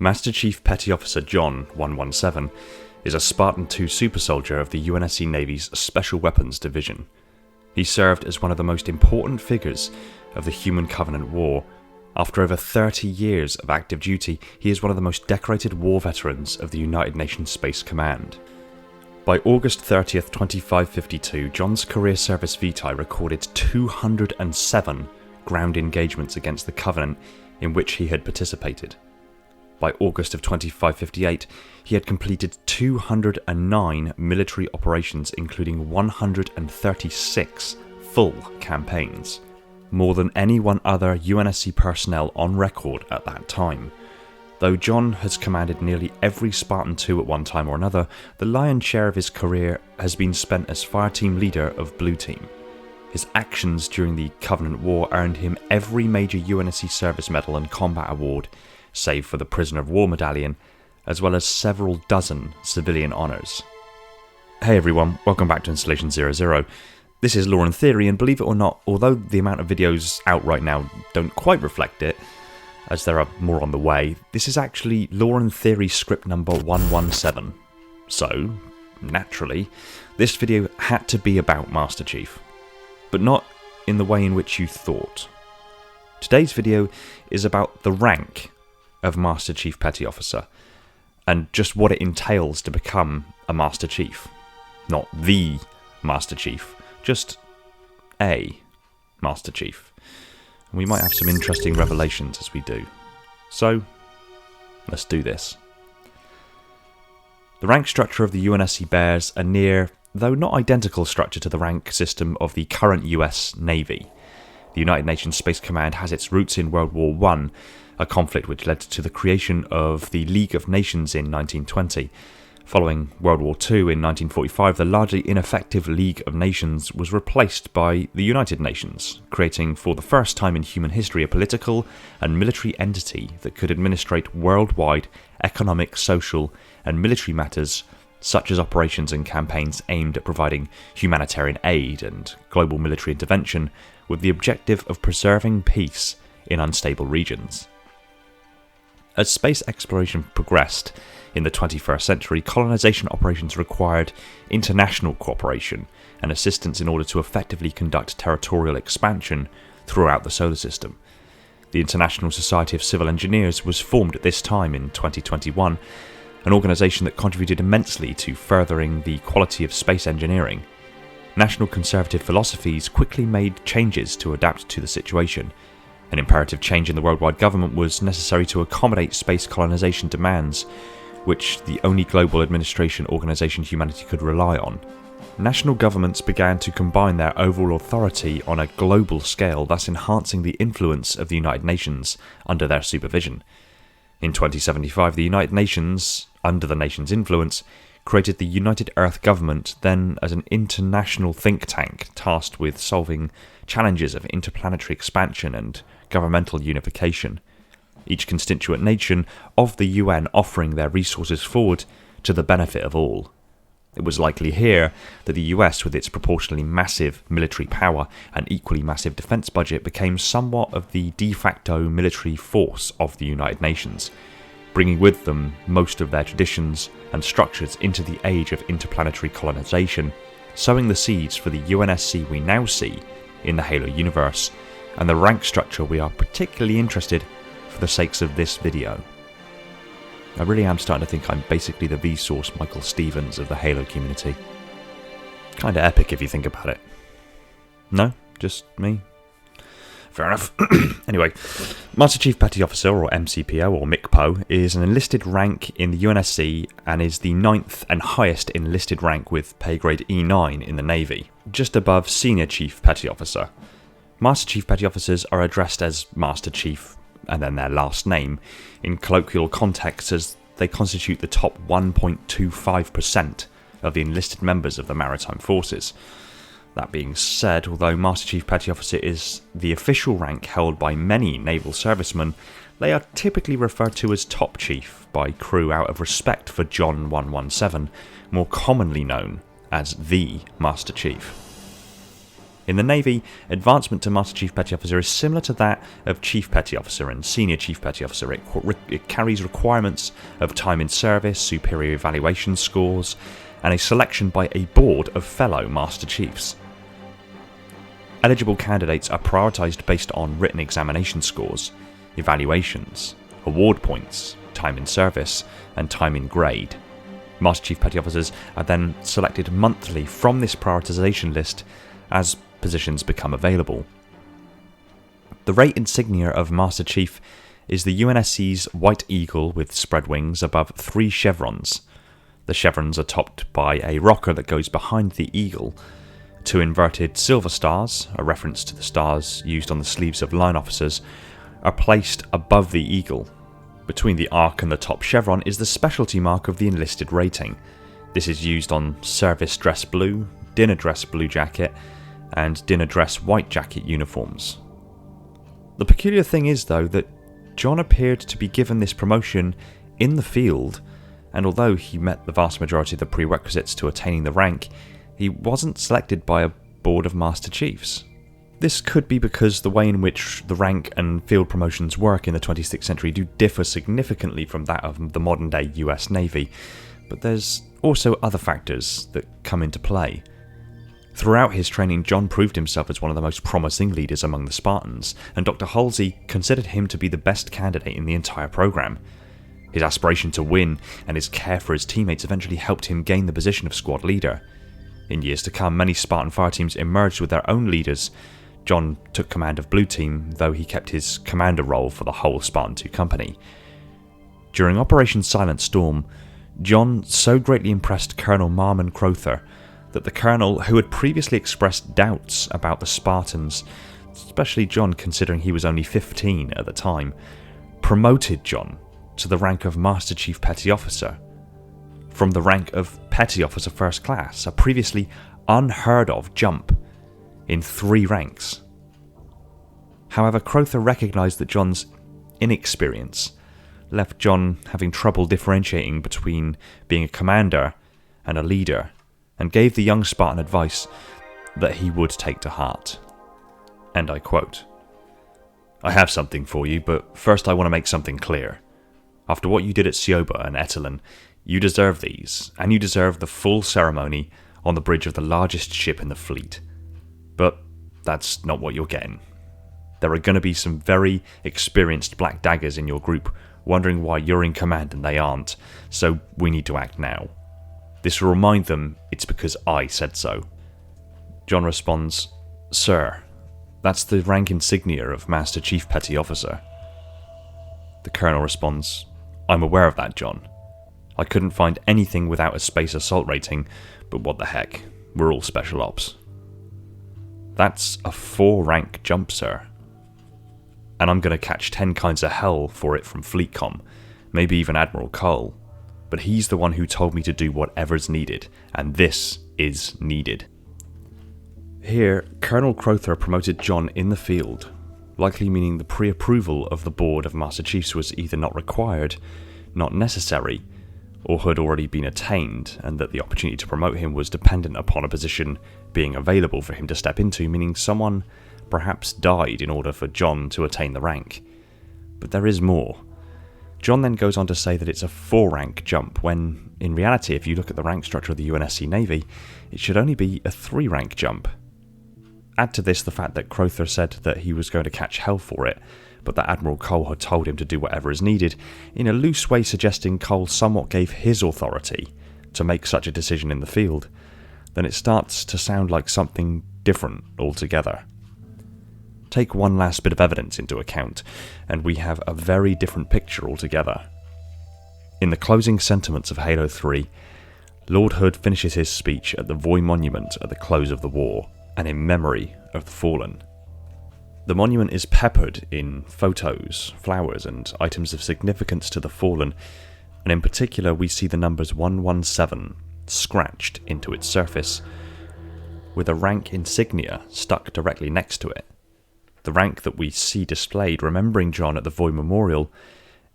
Master Chief Petty Officer John 117 is a Spartan II super soldier of the UNSC Navy's Special Weapons Division. He served as one of the most important figures of the Human Covenant War. After over 30 years of active duty, he is one of the most decorated war veterans of the United Nations Space Command. By August 30th, 2552, John's career service vitae recorded 207 ground engagements against the Covenant in which he had participated. By August of 2558, he had completed 209 military operations, including 136 full campaigns, more than any one other UNSC personnel on record at that time. Though John has commanded nearly every Spartan II at one time or another, the lion's share of his career has been spent as Fireteam Leader of Blue Team. His actions during the Covenant War earned him every major UNSC service medal and combat award, save for the Prisoner of War Medallion, as well as several dozen civilian honours. Hey everyone, welcome back to Installation 00. This is Lore and Theory, and believe it or not, although the amount of videos out right now don't quite reflect it, as there are more on the way, this is actually Lore and Theory script number 117. So, naturally, this video had to be about Master Chief, but not in the way in which you thought. Today's video is about the rank of Master Chief Petty Officer, and just what it entails to become a Master Chief. Not the Master Chief, just a Master Chief. And we might have some interesting revelations as we do. So, let's do this. The rank structure of the UNSC bears a near, though not identical structure to the rank system of the current US Navy. The United Nations Space Command has its roots in World War I, a conflict which led to the creation of the League of Nations in 1920. Following World War II in 1945, the largely ineffective League of Nations was replaced by the United Nations, creating for the first time in human history a political and military entity that could administrate worldwide economic, social and military matters such as operations and campaigns aimed at providing humanitarian aid and global military intervention with the objective of preserving peace in unstable regions. As space exploration progressed in the 21st century, colonization operations required international cooperation and assistance in order to effectively conduct territorial expansion throughout the solar system. The International Society of Civil Engineers was formed at this time in 2021, an organisation that contributed immensely to furthering the quality of space engineering. National conservative philosophies quickly made changes to adapt to the situation. An imperative change in the worldwide government was necessary to accommodate space colonization demands, which the only global administration organisation humanity could rely on. National governments began to combine their overall authority on a global scale, thus enhancing the influence of the United Nations under their supervision. In 2075, the United Nations, under the nation's influence, created the United Earth Government, then as an international think tank tasked with solving challenges of interplanetary expansion and governmental unification, each constituent nation of the UN offering their resources forward to the benefit of all. It was likely here that the US, with its proportionally massive military power and equally massive defence budget, became somewhat of the de facto military force of the United Nations, bringing with them most of their traditions and structures into the age of interplanetary colonisation, sowing the seeds for the UNSC we now see in the Halo universe, and the rank structure we are particularly interested for the sakes of this video. I really am starting to think I'm basically the Vsauce Michael Stevens of the Halo community. Kinda epic if you think about it. No? Just me? Fair enough. Anyway, Master Chief Petty Officer, or MCPO, or MCPO, is an enlisted rank in the UNSC and is the 9th and highest enlisted rank with pay grade E9 in the Navy, just above Senior Chief Petty Officer. Master Chief Petty Officers are addressed as Master Chief and then their last name in colloquial contexts, as they constitute the top 1.25% of the enlisted members of the maritime forces. That being said, although Master Chief Petty Officer is the official rank held by many naval servicemen, they are typically referred to as Top Chief by crew out of respect for John 117, more commonly known as the Master Chief. In the Navy, advancement to Master Chief Petty Officer is similar to that of Chief Petty Officer and Senior Chief Petty Officer. It carries requirements of time in service, superior evaluation scores, and a selection by a board of fellow Master Chiefs. Eligible candidates are prioritised based on written examination scores, evaluations, award points, time in service, and time in grade. Master Chief Petty Officers are then selected monthly from this prioritisation list as positions become available. The rate insignia of Master Chief is the UNSC's White Eagle with spread wings above 3 chevrons. The chevrons are topped by a rocker that goes behind the eagle. 2 inverted silver stars, a reference to the stars used on the sleeves of line officers, are placed above the eagle. Between the arc and the top chevron is the specialty mark of the enlisted rating. This is used on service dress blue, dinner dress blue jacket, and dinner dress white jacket uniforms. The peculiar thing is, though, that John appeared to be given this promotion in the field, and although he met the vast majority of the prerequisites to attaining the rank, he wasn't selected by a board of Master Chiefs. This could be because the way in which the rank and field promotions work in the 26th century do differ significantly from that of the modern-day US Navy, but there's also other factors that come into play. Throughout his training, John proved himself as one of the most promising leaders among the Spartans, and Dr. Halsey considered him to be the best candidate in the entire program. His aspiration to win and his care for his teammates eventually helped him gain the position of squad leader. In years to come, many Spartan fire teams emerged with their own leaders. John took command of Blue Team, though he kept his commander role for the whole Spartan 2 company. During Operation Silent Storm, John so greatly impressed Colonel Marmon Crowther that the colonel, who had previously expressed doubts about the Spartans, especially John considering he was only 15 at the time, promoted John to the rank of Master Chief Petty Officer, from the rank of Petty Officer First Class, a previously unheard of jump in 3 ranks. However, Crowther recognised that John's inexperience left John having trouble differentiating between being a commander and a leader, and gave the young Spartan advice that he would take to heart. And I quote, "I have something for you, but first I want to make something clear. After what you did at Sioba and Etalon, you deserve these, and you deserve the full ceremony on the bridge of the largest ship in the fleet. But that's not what you're getting. There are going to be some very experienced Black Daggers in your group wondering why you're in command and they aren't, so we need to act now. This will remind them it's because I said so." John responds, "Sir, that's the rank insignia of Master Chief Petty Officer." The colonel responds, "I'm aware of that, John. I couldn't find anything without a space assault rating, but what the heck, we're all special ops." That's a 4-rank jump, sir. And I'm going to catch 10 kinds of hell for it from Fleetcom, maybe even Admiral Cole. But he's the one who told me to do whatever's needed, and this is needed. Here, Colonel Crowther promoted John in the field, likely meaning the pre-approval of the board of Master Chiefs was either not required, not necessary, or had already been attained, and that the opportunity to promote him was dependent upon a position being available for him to step into, meaning someone perhaps died in order for John to attain the rank. But there is more. John then goes on to say that it's a 4-rank jump, when, in reality, if you look at the rank structure of the UNSC Navy, it should only be a 3-rank jump. Add to this the fact that Crowther said that he was going to catch hell for it, but that Admiral Cole had told him to do whatever is needed, in a loose way suggesting Cole somewhat gave his authority to make such a decision in the field, then it starts to sound like something different altogether. Take one last bit of evidence into account, and we have a very different picture altogether. In the closing sentiments of Halo 3, Lord Hood finishes his speech at the Voy Monument at the close of the war, and in memory of the fallen. The monument is peppered in photos, flowers, and items of significance to the fallen, and in particular we see the numbers 117 scratched into its surface, with a rank insignia stuck directly next to it. The rank that we see displayed remembering John at the Voy Memorial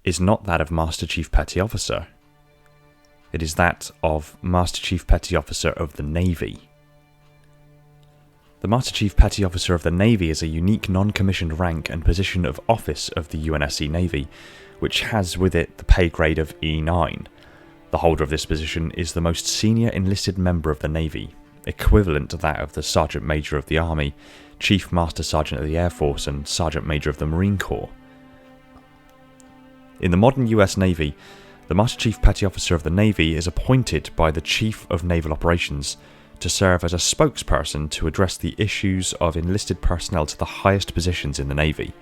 is not that of Master Chief Petty Officer. It is that of Master Chief Petty Officer of the Navy. The Master Chief Petty Officer of the Navy is a unique non-commissioned rank and position of office of the UNSC Navy, which has with it the pay grade of E9. The holder of this position is the most senior enlisted member of the Navy, equivalent to that of the Sergeant Major of the Army, Chief Master Sergeant of the Air Force, and Sergeant Major of the Marine Corps. In the modern US Navy, the Master Chief Petty Officer of the Navy is appointed by the Chief of Naval Operations to serve as a spokesperson to address the issues of enlisted personnel to the highest positions in the Navy.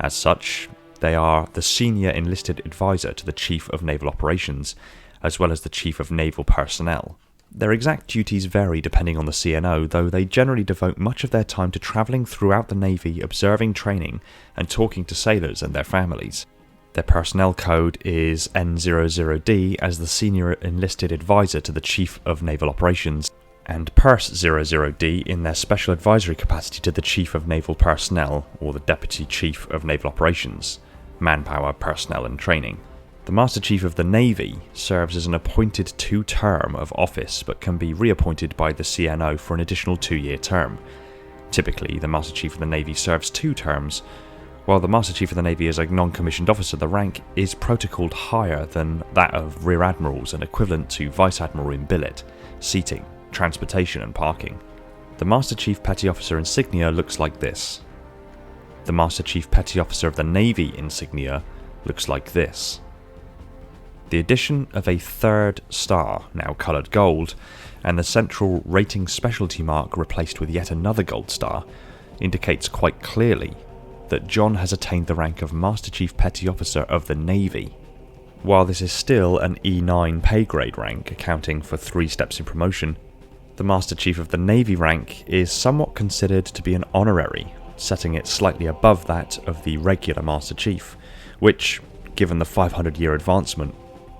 As such, they are the senior enlisted advisor to the Chief of Naval Operations, as well as the Chief of Naval Personnel. Their exact duties vary depending on the CNO, though they generally devote much of their time to travelling throughout the Navy, observing training, and talking to sailors and their families. Their personnel code is N00D as the Senior Enlisted Advisor to the Chief of Naval Operations, and Pers 00D in their special advisory capacity to the Chief of Naval Personnel, or the Deputy Chief of Naval Operations, Manpower, Personnel and Training. The Master Chief of the Navy serves as an appointed 2-term of office, but can be reappointed by the CNO for an additional 2-year term. Typically, the Master Chief of the Navy serves 2 terms. While the Master Chief of the Navy is a non-commissioned officer, the rank is protocolled higher than that of Rear Admirals and equivalent to Vice Admiral in billet, seating, transportation and parking. The Master Chief Petty Officer insignia looks like this. The Master Chief Petty Officer of the Navy insignia looks like this. The addition of a 3rd star, now coloured gold, and the central rating specialty mark replaced with yet another gold star, indicates quite clearly that John has attained the rank of Master Chief Petty Officer of the Navy. While this is still an E9 pay grade rank, accounting for 3 steps in promotion, the Master Chief of the Navy rank is somewhat considered to be an honorary, setting it slightly above that of the regular Master Chief, which, given the 500-year advancement,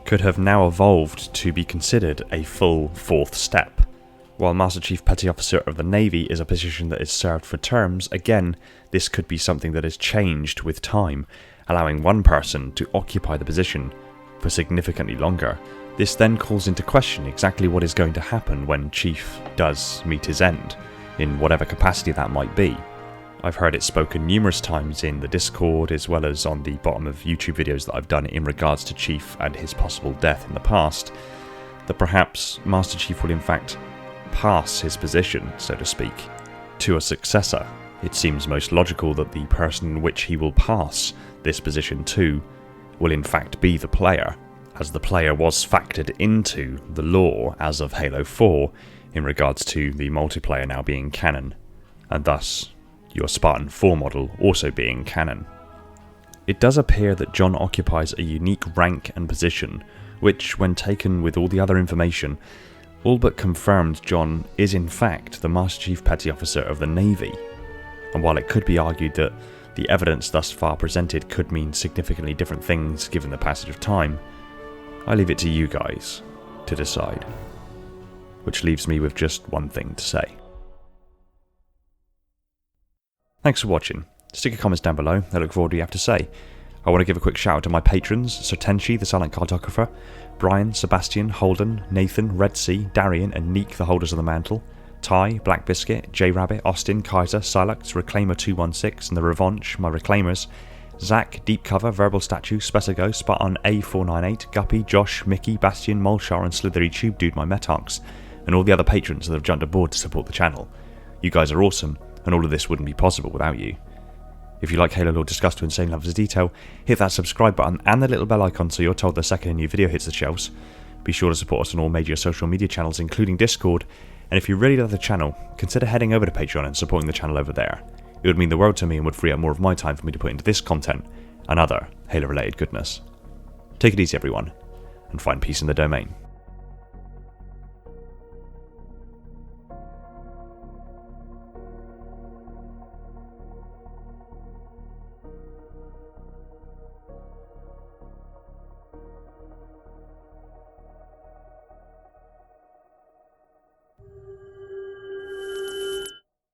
could have now evolved to be considered a full 4th step. While Master Chief Petty Officer of the Navy is a position that is served for terms, again, this could be something that is changed with time, allowing one person to occupy the position for significantly longer. This then calls into question exactly what is going to happen when Chief does meet his end, in whatever capacity that might be. I've heard it spoken numerous times in the Discord, as well as on the bottom of YouTube videos that I've done in regards to Chief and his possible death in the past, that perhaps Master Chief will in fact pass his position, so to speak, to a successor. It seems most logical that the person which he will pass this position to will in fact be the player, as the player was factored into the lore as of Halo 4 in regards to the multiplayer now being canon, and thus your Spartan 4 model also being canon. It does appear that John occupies a unique rank and position, which, when taken with all the other information, all but confirmed John is in fact the Master Chief Petty Officer of the Navy. And while it could be argued that the evidence thus far presented could mean significantly different things given the passage of time, I leave it to you guys to decide. Which leaves me with just one thing to say. Thanks for watching. Stick your comments down below, I look forward to what you have to say. I want to give a quick shout out to my patrons, Sir Tenchi, the Silent Cartographer, Brian, Sebastian, Holden, Nathan, Red Sea, Darian and Neek, the holders of the mantle, Ty, Black Biscuit, J Rabbit, Austin, Kaiser, Silux, Reclaimer 216 and the Revanche, my Reclaimers, Zach, Deep Cover, Verbal Statue, Spesigo, Spartan A498, Guppy, Josh, Mickey, Bastion, Molchar and Slithery Tube Dude, my Metarchs, and all the other patrons that have jumped aboard to support the channel. You guys are awesome, and all of this wouldn't be possible without you. If you like Halo lore discussed to insane levels of detail, hit that subscribe button and the little bell icon so you're told the second a new video hits the shelves. Be sure to support us on all major social media channels including Discord, and if you really love the channel, consider heading over to Patreon and supporting the channel over there. It would mean the world to me and would free up more of my time for me to put into this content and other Halo related goodness. Take it easy everyone, and find peace in the domain.